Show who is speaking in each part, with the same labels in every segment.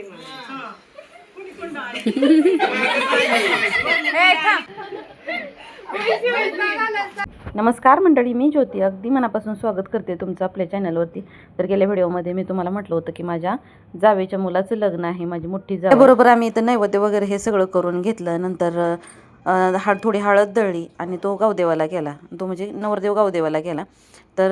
Speaker 1: आली मला कुणी कोण आली
Speaker 2: नमस्कार मंडळी, मी ज्योती अगदी मनापासून स्वागत करते तुमचं आपल्या चॅनलवरती. तर गेल्या व्हिडिओमध्ये मी तुम्हाला म्हटलं होतं की माझ्या जावेच्या मुलाचं लग्न आहे, माझी मोठी जाव. बरोबर आम्ही इथं नैवेद्य वगैरे हे सगळं करून घेतलं. नंतर थोडी हळद दळली आणि तो गावदेवाला गेला, तो म्हणजे नवरदेव गावदेवाला गेला. तर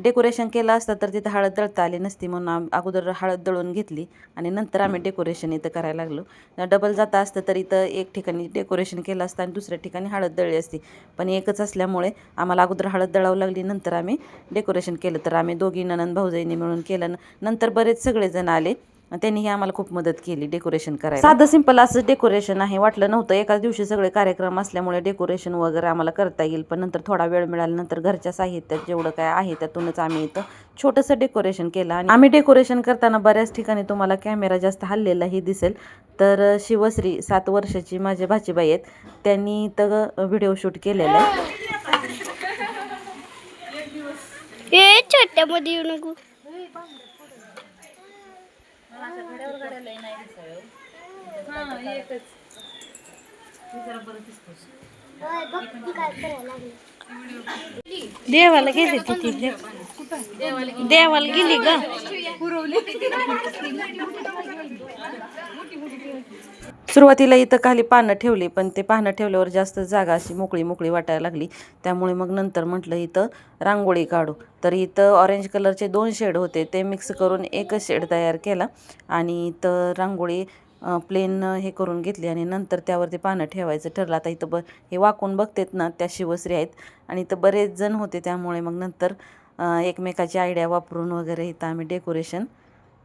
Speaker 2: डेकोरेशन केलं असतं तर तिथं हळद दळता आली नसती, म्हणून अगोदर हळद दळून घेतली आणि नंतर आम्ही डेकोरेशन इथं करायला लागलो. डबल जाता असतं तर इथं एक ठिकाणी डेकोरेशन केलं असतं आणि दुसऱ्या ठिकाणी हळद दळली असती, पण एकच असल्यामुळे आम्हाला अगोदर हळद दळावं लागली, नंतर आम्ही डेकोरेशन केलं. तर आम्ही दोघी नणंद भाऊजाईंनी मिळून केलं. नंतर बरेच सगळेजण आले, त्यांनीही आम्हाला खूप मदत केली डेकोरेशन करायला. साधं सिंपल असं डेकोरेशन आहे. वाटलं नव्हतं एकाच दिवशी सगळे कार्यक्रम असल्यामुळे डेकोरेशन वगैरे आम्हाला करता येईल, पण नंतर थोडा वेळ मिळाल्यानंतर घरच्या साहित्यात जेवढं काय आहे त्यातूनच आम्ही इथं छोटंसं डेकोरेशन केलं. आणि आम्ही डेकोरेशन करताना बऱ्याच ठिकाणी तुम्हाला कॅमेरा जास्त हललेलाही दिसेल. तर शिवश्री 7 वर्षाची माझे भाचीबाई आहेत, त्यांनी इथं व्हिडिओ शूट केलेला आहे.
Speaker 3: छोट्यामध्ये येऊ नको.
Speaker 2: देवाला गेली तिथे, देवाला गेली ग. सुरुवातीला इथं खाली पानं ठेवली, पण ते पानं ठेवल्यावर जास्त जागा अशी मोकळी मोकळी वाटायला लागली. त्यामुळे मग नंतर म्हटलं इथं रांगोळी काढू. तर इथं ऑरेंज कलरचे 2 शेड होते, ते मिक्स करून एकच शेड तयार केला आणि इथं रांगोळी प्लेन हे करून घेतली आणि नंतर त्यावरती पानं ठेवायचं ठरलं. आता इथं हे वाकून बघतेत ना, त्या शिवश्री आहेत आणि इथं बरेच जण होते, त्यामुळे मग नंतर एकमेकाची आयडिया वापरून वगैरे इथं आम्ही डेकोरेशन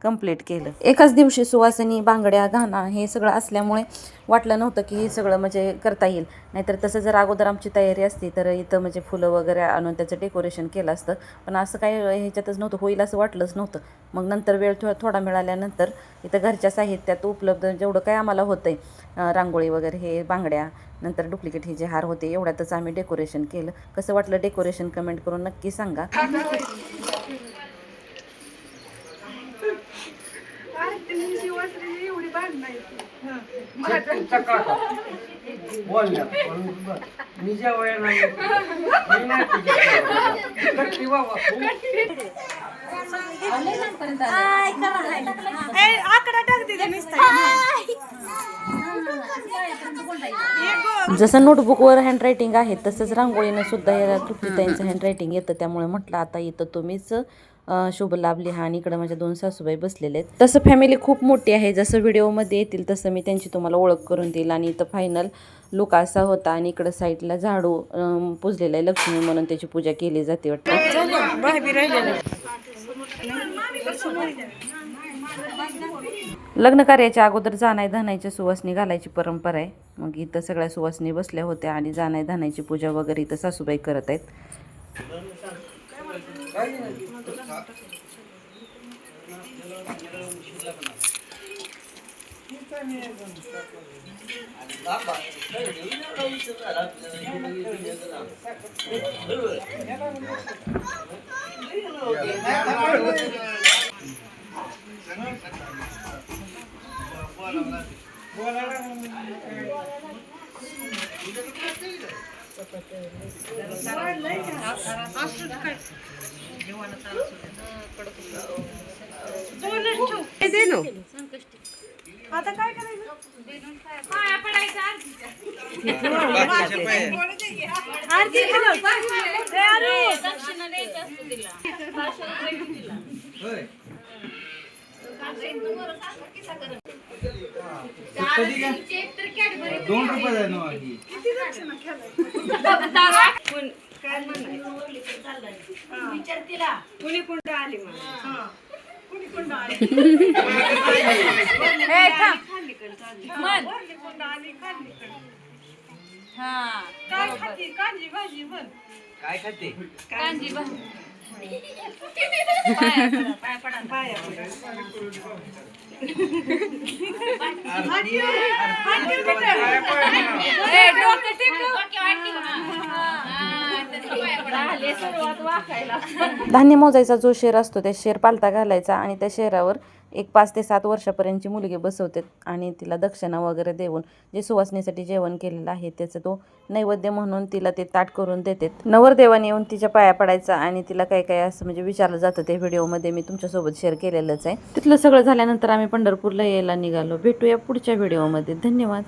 Speaker 2: कंप्लीट केलं. एकाच दिवशी सुवासिनी, बांगड्या, घाणा हे सगळं असल्यामुळे वाटलं नव्हतं की हे सगळं म्हणजे करता येईल. नाहीतर तसं जर अगोदर आमची तयारी असती तर इथं म्हणजे फुलं वगैरे आणून त्याचं डेकोरेशन केलं असतं, पण असं काही ह्याच्यातच नव्हतं, होईल असं वाटलंच नव्हतं. मग नंतर वेळ थोडा मिळाल्यानंतर इथं घरच्या साहित्यात उपलब्ध जेवढं काय आम्हाला होतं आहे, रांगोळी वगैरे, हे बांगड्या, नंतर डुप्लिकेट हे जे हार होते, एवढ्यातच आम्ही डेकोरेशन केलं. कसं वाटलं डेकोरेशन कमेंट करून नक्की सांगा.
Speaker 1: एवढी भांडण नाही मी ज्या वयाला आकडा टाकते.
Speaker 2: जसं नोटबुकवर हँडरायटिंग आहे तसंच रांगोळीनं सुद्धा या तृप्तीताईंचं हँडरायटिंग येतं. त्यामुळे म्हटलं आता इथं तुम्हीच शुभ लाभ लिहा. आणि इकडं माझ्या 2 सासूबाई बसलेले आहेत. तसं फॅमिली खूप मोठी आहे, जसं व्हिडिओमध्ये येतील तसं मी त्यांची तुम्हाला ओळख करून देईल. आणि इथं फायनल लुक असा होता. आणि इकडं साईडला झाडू पुजलेला आहे, लक्ष्मी म्हणून त्याची पूजा केली जाते वाटतं. लग्न कार्याच्या अगोदर जानाई धानाईच्या सुवासनी घालायची परंपरा आहे. मग इथं सगळ्या सुवासनी बसल्या होत्या आणि जानाई धानाईची पूजा वगैरे इथं सासूबाई करत आहेत.
Speaker 1: आता काय करायचं? कुणी कुंड आली मला कुणी कुंड आली काय खाती? कांजी भाजी बन. काय खाते? कांजी भाजी. पाया
Speaker 2: धान्य मोजायचा जो शेर असतो त्या शेर पालता घालायचा आणि त्या शेरावर एक 5 ते 7 वर्षापर्यंतची मुलगी बसवतात आणि तिला दक्षिणा वगैरे देऊन जे सुवासनीसाठी जेवण केलेलं आहे त्याचं तो नैवेद्य म्हणून तिला ते ताट करून देतात. नवरदेवाने येऊन तिच्या पाया पडायचा आणि तिला काय काय असं म्हणजे विचारलं जातं. ते व्हिडिओमध्ये मी तुमच्यासोबत शेअर केलेलंच आहे. तिथलं सगळं झाल्यानंतर आम्ही पंढरपूरला यायला निघालो. भेटूया पुढच्या व्हिडिओमध्ये. धन्यवाद.